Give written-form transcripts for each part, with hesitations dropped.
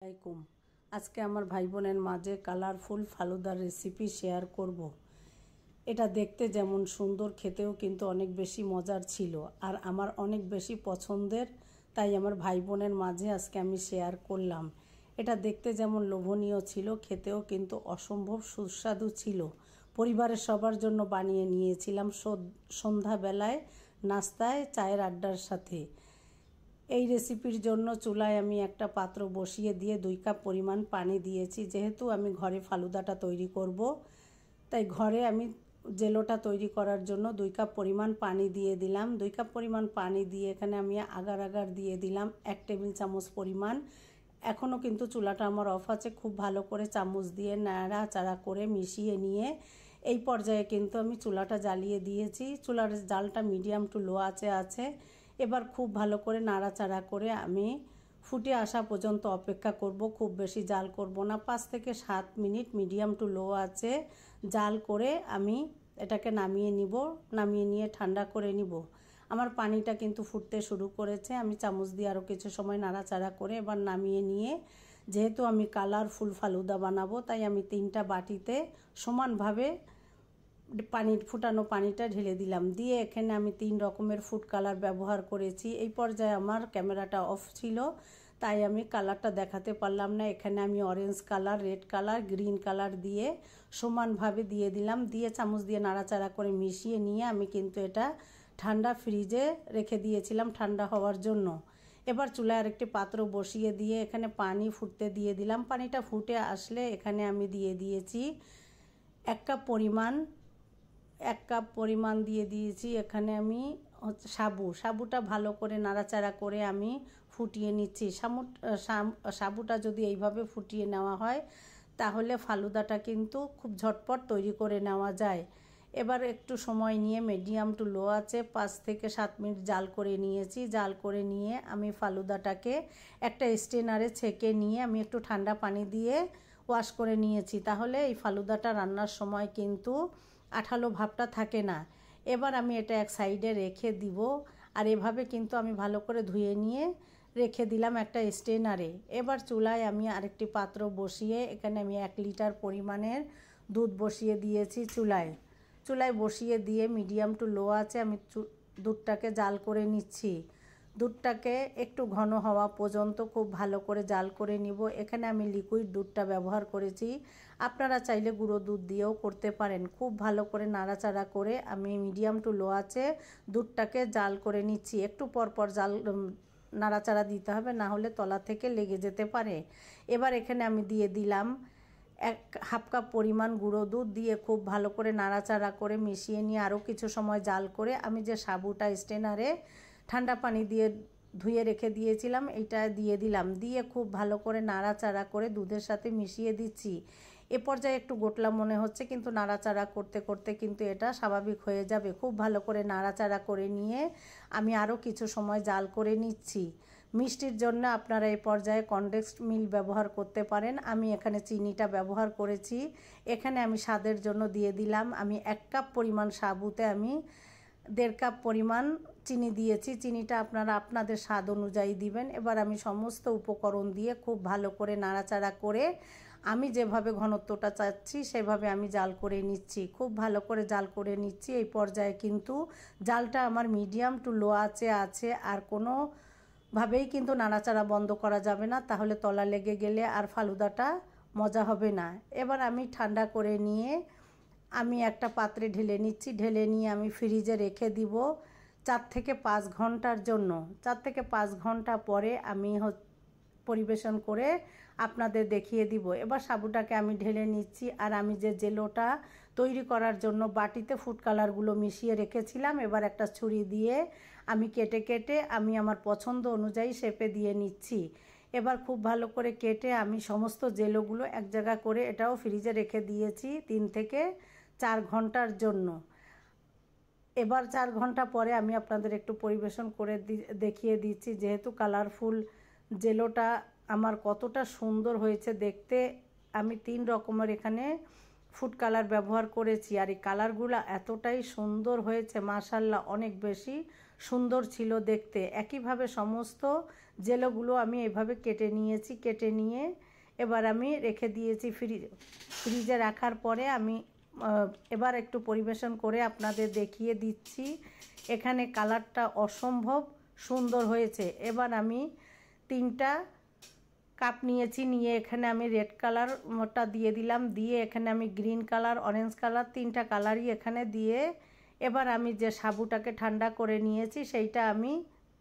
আলাইকুম। আজকে আমার ভাই বোনের মাঝে কালারফুল ফালুদার রেসিপি শেয়ার করব। এটা দেখতে যেমন সুন্দর, খেতেও কিন্তু অনেক বেশি মজার ছিল আর আমার অনেক বেশি পছন্দের, তাই আমার ভাই বোনের মাঝে আজকে আমি শেয়ার করলাম। এটা দেখতে যেমন লোভনীয় ছিল, খেতেও কিন্তু অসম্ভব সুস্বাদু ছিল। পরিবারের সবার জন্য বানিয়ে নিয়েছিলাম সন্ধ্যাবেলায় নাস্তায় চায়ের আড্ডার সাথে। এই রেসিপির জন্য চুলায় আমি একটা পাত্র বসিয়ে দিয়ে 2 কাপ পরিমাণ পানি দিয়েছি। যেহেতু আমি ঘরে ফালুদাটা তৈরি করব, তাই ঘরে আমি জেলোটা তৈরি করার জন্য 2 কাপ পরিমাণ পানি দিয়ে দিলাম। 2 কাপ পরিমাণ পানি দিয়ে এখানে আমি আগার দিয়ে দিলাম 1 টেবিল চামচ পরিমাণ। এখনও কিন্তু চুলাটা আমার অফ আছে। খুব ভালো করে চামচ দিয়ে নাড়াচাড়া করে মিশিয়ে নিয়ে এই পর্যায়ে কিন্তু আমি চুলাটা জ্বালিয়ে দিয়েছি। চুলার জালটা মিডিয়াম টু লো আছে। এবার খুব ভালো করে নাড়াচাড়া করে আমি ফুটে আসা পর্যন্ত অপেক্ষা করব। খুব বেশি জাল করব না, 5 থেকে 7 মিনিট মিডিয়াম টু লো আছে জাল করে আমি এটাকে নামিয়ে নিয়ে ঠান্ডা করে নিব। আমার পানিটা কিন্তু ফুটতে শুরু করেছে। আমি চামচ দিয়ে আরও কিছু সময় নাড়াচাড়া করে এবার নামিয়ে নিয়ে, যেহেতু আমি কালারফুল ফালুদা বানাবো, তাই আমি 3টা বাটিতে সমানভাবে ফুটানো পানিটা ঢেলে দিলাম। দিয়ে এখানে আমি 3 রকমের ফুড কালার ব্যবহার করেছি। এই পর্যায়ে আমার ক্যামেরাটা অফ ছিল, তাই আমি কালারটা দেখাতে পারলাম না। এখানে আমি orange colour, red colour, green colour দিয়ে সমানভাবে দিয়ে দিলাম। দিয়ে চামচ দিয়ে নাড়াচাড়া করে মিশিয়ে নিয়ে আমি কিন্তু এটা ঠান্ডা ফ্রিজে রেখে দিয়েছিলাম ঠান্ডা হওয়ার জন্য। এবার চুলায় আরেকটি পাত্র বসিয়ে দিয়ে এখানে পানি ফুটতে দিয়ে দিলাম। পানিটা ফুটে আসলে এখানে আমি দিয়ে দিয়েছি 1 কাপ পরিমাণ দিয়ে দিয়েছি। এখানে আমি সাবুটা ভালো করে নাড়াচাড়া করে আমি ফুটিয়ে নিচ্ছি। সাবুটা যদি এইভাবে ফুটিয়ে নেওয়া হয় তাহলে ফালুদাটা কিন্তু খুব ঝটপট তৈরি করে নেওয়া যায়। এবার একটু সময় নিয়ে মিডিয়াম টু লো আছে 5 থেকে 7 মিনিট জাল করে নিয়েছি। জাল করে নিয়ে আমি ফালুদাটাকে একটা স্ট্রেনারে ছেঁকে নিয়ে আমি একটু ঠান্ডা পানি দিয়ে ওয়াশ করে নিয়েছি। তাহলে এই ফালুদাটা রান্নার সময় কিন্তু আঠালো ভাবটা থাকে না। এবার আমি এটা এক সাইডে রেখে দিব। আর এভাবে কিন্তু আমি ভালো করে ধুয়ে নিয়ে রেখে দিলাম একটা স্ট্রেনারে। এবার চুলায় আমি আরেকটি পাত্র বসিয়ে এখানে আমি 1 লিটার পরিমাণের দুধ বসিয়ে দিয়েছি। চুলায় বসিয়ে দিয়ে মিডিয়াম টু লো আছে আমি দুধটাকে জাল করে নিচ্ছি। দুধটাকে একটু ঘন হওয়া পর্যন্ত খুব ভালো করে জাল করে নিব। এখানে আমি লিকুইড দুধটা ব্যবহার করেছি, আপনারা চাইলে গুঁড়ো দুধ দিয়েও করতে পারেন। খুব ভালো করে নাড়াচাড়া করে আমি মিডিয়াম টু লো আছে দুধটাকে জাল করে নিচ্ছি। একটু পরপর নাড়াচাড়া দিতে হবে, না হলে তলা থেকে লেগে যেতে পারে। এবার এখানে আমি দিয়ে দিলাম 1/2 কাপ পরিমাণ গুঁড়ো দুধ দিয়ে খুব ভালো করে নাড়াচাড়া করে মিশিয়ে নিয়ে আরও কিছু সময় জাল করে আমি যে সাবুটা স্ট্রেনারে ঠান্ডা পানি দিয়ে ধুয়ে রেখে দিয়েছিলাম এইটা দিয়ে দিলাম। দিয়ে খুব ভালো করে নাড়াচাড়া করে দুধের সাথে মিশিয়ে দিচ্ছি। এ পর্যায়ে একটু গোটলা মনে হচ্ছে, কিন্তু নাড়াচাড়া করতে করতে কিন্তু এটা স্বাভাবিক হয়ে যাবে। খুব ভালো করে নাড়াচাড়া করে নিয়ে আমি আরও কিছু সময় জাল করে নিচ্ছি। মিষ্টির জন্য আপনারা এই পর্যায়ে কনডেন্সড মিল্ক ব্যবহার করতে পারেন। আমি এখানে চিনিটা ব্যবহার করেছি। এখানে আমি স্বাদের জন্য দিয়ে দিলাম, আমি 1 কাপ পরিমাণ সাবুতে আমি 1.5 কাপ পরিমাণ চিনি দিয়েছি। চিনিটা আপনারা আপনাদের স্বাদ অনুযায়ী দিবেন। এবার আমি সমস্ত উপকরণ দিয়ে খুব ভালো করে নাড়াচাড়া করে আমি যেভাবে ঘনত্বটা চাচ্ছি সেভাবে আমি জাল করে নিচ্ছি। খুব ভালো করে জাল করে নিচ্ছি। এই পর্যায়ে কিন্তু জালটা আমার মিডিয়াম টু লো আছে আর কোনোভাবেই কিন্তু নাড়াচাড়া বন্ধ করা যাবে না, তাহলে তলা লেগে গেলে আর ফালুদাটা মজা হবে না। এবার আমি ঠান্ডা করে নিয়ে আমি একটা পাত্রে ঢেলে নিচ্ছি। ঢেলে নিয়ে আমি ফ্রিজে রেখে দিব 4 থেকে 5 ঘন্টার জন্য। 4 থেকে 5 ঘন্টা পরে আমি পরিবেশন করে আপনাদের দেখিয়ে দিব। এবার সাবুটাকে আমি ঢেলে নিচ্ছি। আর আমি যে জেলোটা তৈরি করার জন্য বাটিতে ফুড কালারগুলো মিশিয়ে রেখেছিলাম, এবার একটা ছুরি দিয়ে আমি কেটে আমি আমার পছন্দ অনুযায়ী শেপে দিয়ে নিচ্ছি। এবার খুব ভালো করে কেটে আমি সমস্ত জেলোগুলো এক জায়গা করে এটাও ফ্রিজে রেখে দিয়েছি 3 থেকে 4 ঘন্টার জন্য। এবার 4 ঘন্টা পরে আমি আপনাদের একটু পরিবেশন করে দেখিয়ে দিচ্ছি, যেহেতু কালারফুল জেলোটা আমার কতটা সুন্দর হয়েছে দেখতে। আমি 3 রকমের এখানে ফুড কালার ব্যবহার করেছি। আর এই কালারগুলো এতটাই সুন্দর হয়েছে, মাশাআল্লাহ, অনেক বেশি সুন্দর ছিল দেখতে। একইভাবে সমস্ত জেলোগুলো আমি এভাবে কেটে নিয়েছি। কেটে নিয়ে এবার আমি রেখে দিয়েছি ফ্রিজে। রাখার পরে আমি এবার একটু পরিবেশন করে আপনাদের দেখিয়ে দিচ্ছি। এখানে কালারটা অসম্ভব সুন্দর হয়েছে। এবার আমি 3টা কাপ নিয়েছি, নিয়ে এখানে আমি রেড কালারটা দিয়ে দিলাম, দিয়ে এখানে আমি গ্রিন কালার, অরেঞ্জ কালার, 3টা কালারই এখানে দিয়ে এবার আমি যে সাবুটাকে ঠান্ডা করে নিয়েছি সেইটা আমি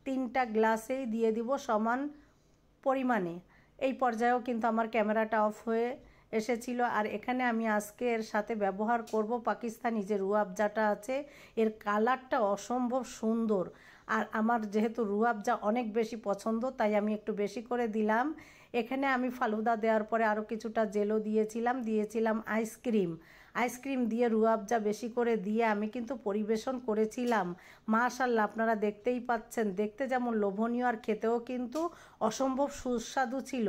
3টা গ্লাসেই দিয়ে দিব সমান পরিমাণে। এই পর্যায়েও কিন্তু আমার ক্যামেরাটা অফ হয়ে এসেছিল। আর এখানে আমি আজকে এর সাথে ব্যবহার করব পাকিস্তানি যে রুয়াবজাটা আছে, এর কালারটা অসম্ভব সুন্দর। আর আমার যেহেতু রুয়াবজা অনেক বেশি পছন্দ, তাই আমি একটু বেশি করে দিলাম। এখানে আমি ফালুদা দেওয়ার পরে আরও কিছুটা জেলো দিয়েছিলাম আইসক্রিম দিয়ে রুয়াবজা বেশি করে দিয়ে আমি কিন্তু পরিবেশন করেছিলাম। মাশাআল্লাহ, আপনারা দেখতেই পাচ্ছেন, দেখতে যেমন লোভনীয় আর খেতেও কিন্তু অসম্ভব সুস্বাদু ছিল।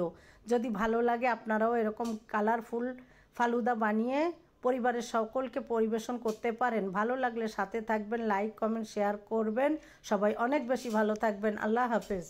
যদি ভালো লাগে আপনারাও এরকম কালারফুল ফালুদা বানিয়ে পরিবারের সকলকে পরিবেশন করতে পারেন। ভালো লাগলে সাথে থাকবেন, লাইক কমেন্ট শেয়ার করবেন। সবাই অনেক বেশি ভালো থাকবেন। আল্লাহ হাফেজ।